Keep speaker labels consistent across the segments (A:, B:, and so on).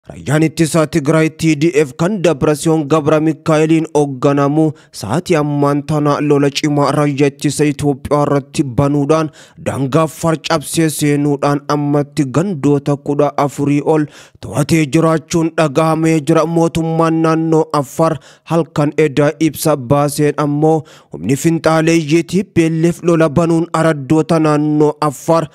A: Rayyaan ittisa Tigraay TDF kan Dabrasion Gabra Mikaa'eliin hoogganamu sa'aatii ammaan tana lola cimaa raayyaa ittisa Itoophiyaa irratti banuudhaan daangaa farcabsee seenuudhaan ammatti gandoota 14 ol to'atee jiraachuun dhagahamee jira. Mootummaan naannoo Affaar halkan edaa ibsa baaseen ammoo humni finxaaleeyyii TPLF lola banuun araddoota naannoo Affaar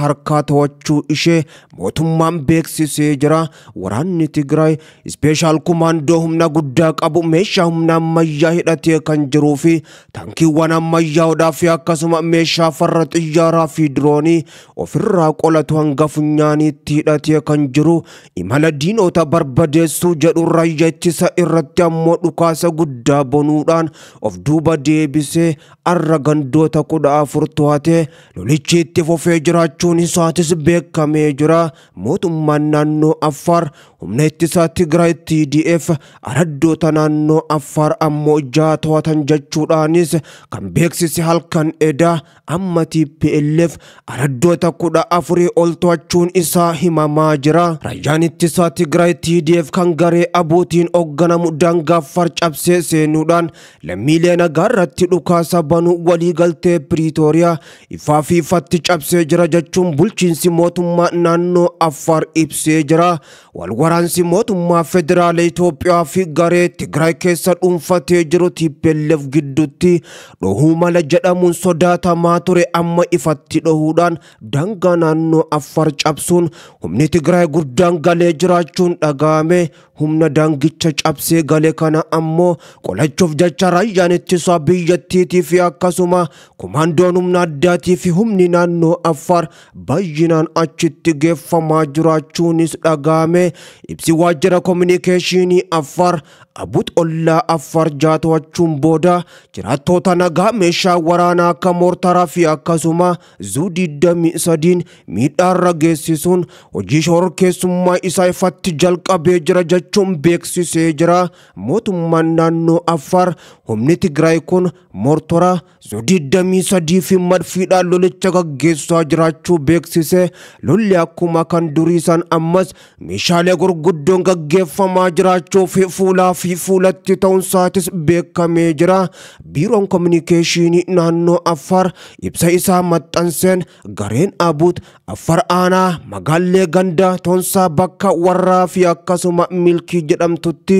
A: harkaa to'achuu ishee mootummaan beeksisee jira. Waraanni Tigraay Special Commando humna guddaa qabu meeshaa humna ammayyaa hidhatee kan jiruu fi tankiiwwan ammayyaa'oodhaa fi akkasuma meeshaa farra xiyyaaraa fi diroonii ofirraa qolatu hanga funyaaniitti hidhatee kan jiru. Imala diinota barbadeessuu jedhu raayyaa ittisa irratti ammoo dhukaasa guddaa banuudhaan of duuba deebisee arra gandoota 14 to'atee lolichi itti fufee jiraachuun isaatis beekamee jira. Mootummaan naannoo Affaar humna ittisa Tigraay TDF araddoota naannoo Affaar ammoo to'atan jechuudhaanis kan beeksise halkan edaa amma TPLF araddoota 14 ol to'achuun isaa himamaa jira. Raayyaan ittisa Tigraay TDF kan garee abuutiin hoogganamu daangaa farcabsee seenuudhaan lammiilee nagaa irratti dhukaasa banuu waliigaltee Piriitooriyaa ifaa fi ifatti cabsee jira jechuun bulchiinsi mootummaa naannoo Affaar ibsee jira. Walwaraansi mootummaa federaala Itoophiyaa fi garee Tigraay keessa dhuunfatee jiru TPLF gidduutti dhohuu mala jedhamuun sodaatamaa ture amma ifatti dhohuudhaan daangaa naannoo Affaar cabsuun humni Tigraay guddaan galee jiraachuun dhagahame. Humna daangicha cabsee galee kana ammoo qolachuuf jecha raayyaan ittisa biyyattiitii fi akkasuma komaandoon humna addaatii fi humni naannoo Affaar baay'inaan achitti geeffamaa jiraachuunis dhagahame. Ibsi waajjira kominikeeshinii Affaar Abut ollaa Affaar to'achuun booda jiraattota nagaa meeshaa waraanaa akka moortaraa fi akkasuma Zu-23 miidhaarra geessisuun hojii shororkeessummaa isaa ifatti jalqabee jira jechuun beeksisee jira. Mootummaan naannoo Affaar humni Tigraay kun moortaraa Zu-23 fi madfiidhaan lolicha gaggeessaa jiraachuu beeksise. Lolli akkuma kan duriisan ammas meeshaalee gurguddoon gaggeeffamaa jiraachuu fi fuulaa fi fuulatti ta'uun isaatis beekamee jira. Biiroon kominikeeshinii naannoo Affaar ibsa isaa maxxanseen gareen Abuut Affaar aanaa magaallee gandaa Toonsaa bakka warraa fi akkasuma milkii jedhamtutti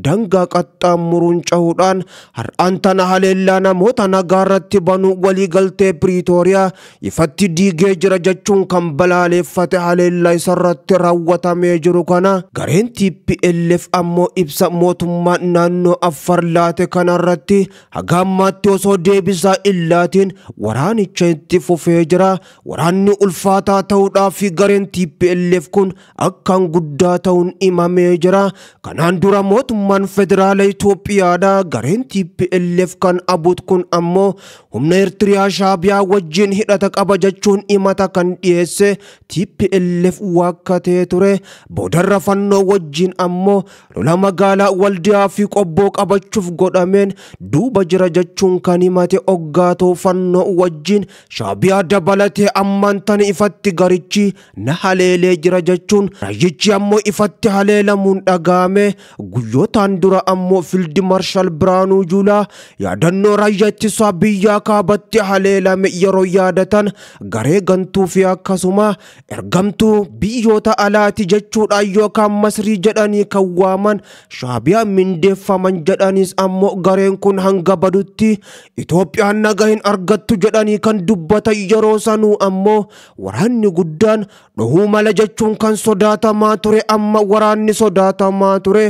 A: daangaa qaxxaamuruun cahuudhaan har'aan tana haleellaa namoota nagaa irratti banuu waliigaltee Piriitooriyaa ifatti diigee jira jechuun kan balaaleffate haleellaa isarratti raawwatamee jiru kana gareen TPLF ammoo ibsa mootummaan naannoo Affaar laate kanarratti haga ammaatti osoo deebisaa illaatiin waraanicha itti fufee jira. Waraanni ulfaataa ta'uudhaa fi gareen TPLF kun akkaan guddaa ta'uun himamee jira. Kanaan dura mootummaan federaala Itoophiyaadha. Gareen TPLF kan Abuut kun ammoo humna Eertiriyaa Shaabiyaa wajjin hidhata qaba jechuun himata kan dhiyeesse TPLF waakkatee ture. Boodarra fannoo wajjin ammoo lola magaalaa Waldiyaa fi qobboo qabachuuf godhameen duuba jira jechuun kan himate hoggaatoo fannoo wajjin Shaabiyaa dabalatee ammaan tana ifatti garichi na haleelee jira jechuun raayyichi ammoo ifatti haleelamuun dhagahame. Guyyootaan dura ammoo Fiild Marshal Biraanuu Juulaa yaadannoo raayyaa ittisa biyyaa kaabatti haleelame yeroo yaadatan garee gantuu fi akkasuma ergamtuu biyyoota alaati jechuudhaan yookaan Masrii jedhanii kan waaman Shaabiyaa mindeeffaman jedhanis ammoo gareen kun hanga badutti Itoophiyaan nagaa hin argattu jedhanii kan dubbatan yeroo sanuu ammoo waraanni guddaan dhohuu mala jechuun kan sodaatamaa ture amma waraanni sodaatamaa ture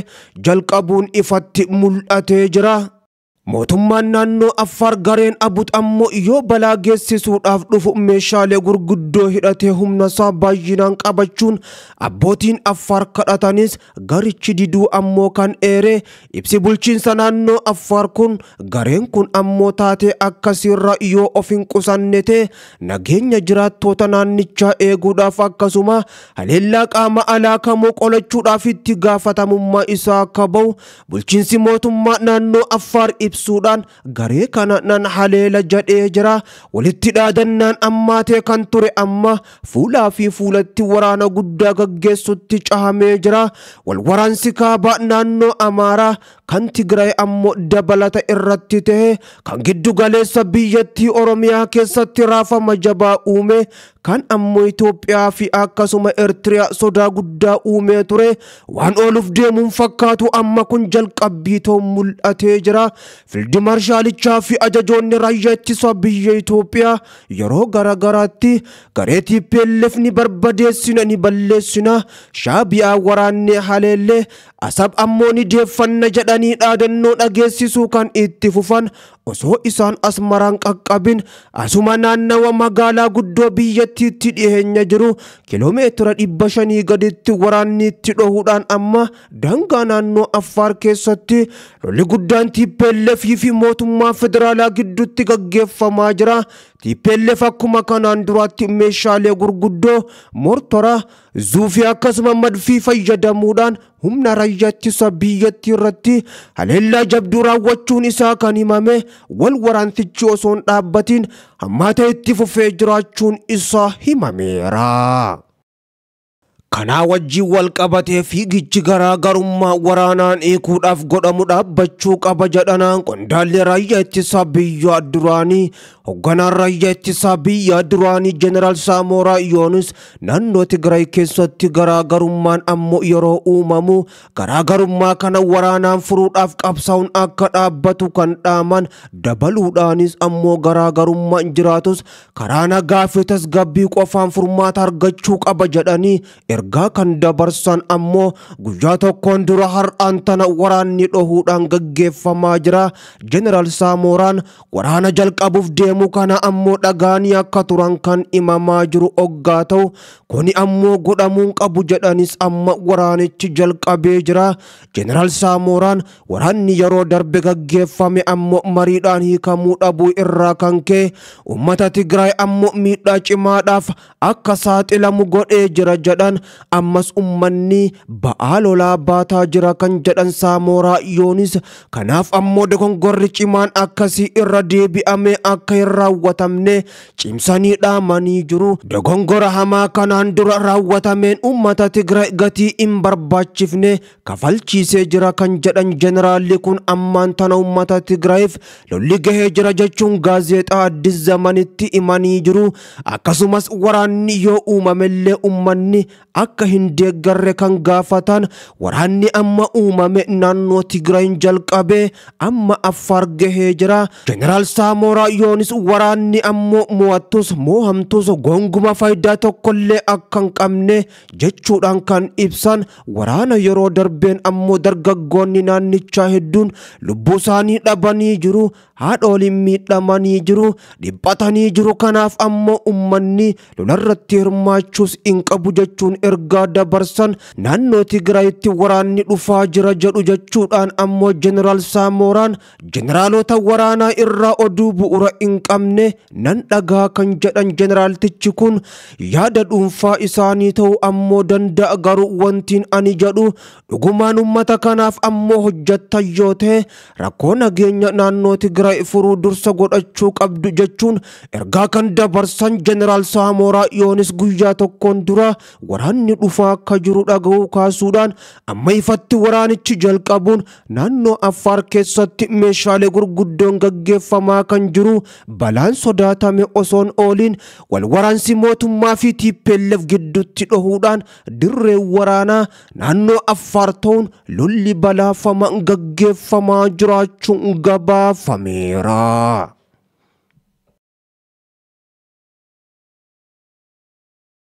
A: jalqabuun ifatti mul'atee jira. Mootummaan naannoo Affaar gareen Abuut ammoo yoo balaa geessisuudhaaf dhufu meeshaalee gurguddoo hidhatee humna isaa baay'inaan qabachuun abbootiin Affaar kadhatanis garichi diduu ammoo kan eere. Ibsi bulchiinsa naannoo Affaar kun gareen kun ammoo taatee akkasiirra yoo of hin qusannete nageenya jiraattota naannichaa eeguudhaaf akkasuma haleellaa qaama alaa kamuu qolachuudhaaf itti gaafatamummaa isaa akka bahu bulchiinsi mootummaa naannoo Affaar ibsuudhaan garee kana nan haleela jedhee jira. Walitti dhaadannaan ammaatee kan ture amma fuulaa fi fuulatti waraana guddaa gaggeessutti cahamee jira. Walwaraansi kaabaa naannoo Amaaraa kan Tigraay ammoo dabalata irratti ta'e kan giddu galeessa biyyattii Oromiyaa keessatti raafama jabaa uume kan ammoo Itoophiyaa fi akkasuma Eertiriyaa sodaa guddaa uumee ture. Waan ooluuf deemuun fakkaatu amma kun jalqabbii ta'uu mul'atee jira. Fiildi Maarshaalicha fi ajajoonni raayyaa ittisa biyya Itoophiyaa yeroo garagaraatti garee TPLF ni barbadeessina ni balleessina, Shaabiyaa waraannee haleellee, Asab ammoo ni deeffanna jedhanii dhaadannoo dhageessisuu kan itti fufan osoo isaan Asmaraan qaqqabin asuma naannawa magaalaa guddoo biyyattiitti dhiyeenya jiru kiiloomeetira 500 gaditti waraanni itti dhohuudhaan amma daangaa naannoo Affaar keessatti lolli guddaan TPLF fi mootummaa federaalaa gidduutti gaggeeffamaa jira. TPLF akkuma kanaan duraatti meeshaalee gurguddoo mortora zuufii akkasuma madfii fayyadamuudhaan humna raayyaa ittisa biyyattii irratti haleellaa jabduu raawwachuun isaa kan himame wal waraansichi osoo hin dhaabbatiin hammaatee itti fufee jiraachuun isaa himameera. Kanaa wajjin wal qabatee fiigichi garaagarummaa waraanaan eeguudhaaf godhamu dhaabbachuu qaba jedhanaan qondaalli raayyaa ittisa biyyaa duraanii hoogganaan raayyaa ittisa biyyaa duraanii Jeneraal Saamoraa Yoonis naannoo Tigraay keessatti garaagarummaan ammoo yeroo uumamu garaagarummaa kana waraanaan furuudhaaf qabsaa'uun akka dhaabbatu kan dhaaman dabaluudhaanis ammoo garaagarummaan jiraatus karaa nagaa fi tasgabbii qofaan furmaata argachuu qaba jedhanii ergaa kan dabarsan ammoo guyyaa tokkoon dura har'aan tana waraanni dhohuudhaan gaggeeffamaa jira. Jeneraal Saamoraan waraana jalqabuuf deemu kana ammoo dhagaanii akka turan kan himamaa jiru oggaa ta'u kuni ammoo godhamuun qabu jedhanis amma waraanichi jalqabee jira. Jeneraal Saamoraan waraanni yeroo darbe gaggeeffame ammoo mariidhaan hiikamuu dhabuu irraa kan ka'e uummata Tigraay ammoo miidhaa cimaadhaaf akka saaxilamu godhee jira jedhan. Ammas ummanni ba'aa lolaa baataa jira kan jedhan Saamoraa Yoonis kanaaf ammoo dogongorri cimaan akkasii irra deebi'amee akka hin raawwatamne cimsanii dhaamanii jiru. Dogongora hamaa kanaan dura raawwatameen uummata Tigraay gatii hin barbaachifne kafalchiisee jira kan jedhan jeneraalli kun ammaan tana uummata Tigraayiif lolli gahee jira jechuun gaazexaa Addis Zamanitti himanii jiru. Akkasumas waraanni yoo uumamellee ummanni akka hin deeggarre kan gaafatan waraanni amma uumame naannoo Tigraayin jalqabee amma Affaar gahee jira. Jeneraal Saamoraa Yoonis waraanni ammoo mo'attus mo'amtus gonguma faayidaa tokkollee akka hin qabne jechuudhaan kan ibsan waraana yeroo darbeen ammoo dargaggoonni naannichaa hedduun lubbuu isaanii dhabanii jiru, haadholiin miidhamanii jiru, dhiphatanii jiru. Kanaaf ammoo ummanni lolarratti hirmaachuus hin qabu jechuun ergaa dabarsan. Naannoo Tigraayitti waraanni dhufaa jira jedhu jechuudhaan ammoo Jeneraal Saamoraan jeneraalota waraanaa irraa oduu bu'uura hin qabne nan dhagaa kan jedhan jeneraaltichi kun yaada dhuunfaa isaanii ta'uu ammoo danda'a. Garuu wantiin ani jedhu dhugumaan uummata kanaaf ammoo hojjettan yoo ta'e rakkoo nageenya naannoo Tigraay furuu dursa godhachuu qabdu jechuun ergaa kan dabarsan Jeneraal Saamoraa Yoonis guyyaa tokkoon dura waraanni dhufaa akka jiru dhaga'uu kaasuudhaan amma ifatti waraanichi jalqabuun naannoo Affaar keessatti meeshaalee gurguddoon gaggeeffamaa kan jiru. Balaan sodaatame osoon ooliin wal waraansi mootummaa fi TPLF gidduutti dhohuudhaan dirree waraanaa naannoo Affaar ta'uun lolli balaafamaa gaggeeffamaa jiraachuun gabaafameera.